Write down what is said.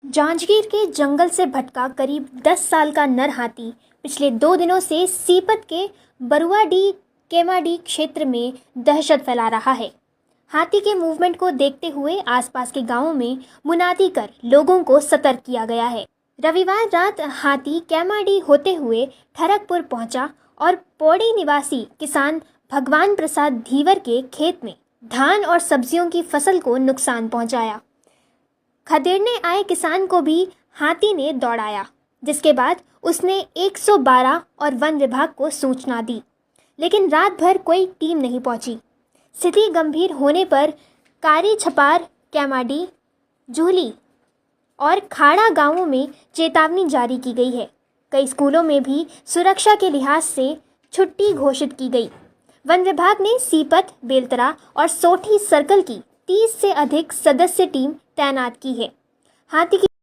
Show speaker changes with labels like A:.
A: जांजगीर के जंगल से भटका करीब 10 साल का नर हाथी पिछले 2 दिनों से सीपत के बरुआडीह केमाडीह क्षेत्र में दहशत फैला रहा है। हाथी के मूवमेंट को देखते हुए आसपास के गांवों में मुनादी कर लोगों को सतर्क किया गया है। रविवार रात हाथी केमाडीह होते हुए ठरकपुर पहुंचा और पौड़ी निवासी किसान भगवान प्रसाद धीवर के खेत में धान और सब्जियों की फसल को नुकसान पहुंचाया। खदेड़ने आए किसान को भी हाथी ने दौड़ाया, जिसके बाद उसने 112 और वन विभाग को सूचना दी, लेकिन रात भर कोई टीम नहीं पहुंची। स्थिति गंभीर होने पर कारी छपार, केमाडीह, जूहली और खाड़ा गांवों में चेतावनी जारी की गई है। कई स्कूलों में भी सुरक्षा के लिहाज से छुट्टी घोषित की गई। वन विभाग ने सीपत, बेलतरा और सोठी सर्कल की 30 से अधिक सदस्य टीम तैनात की है। हाथी की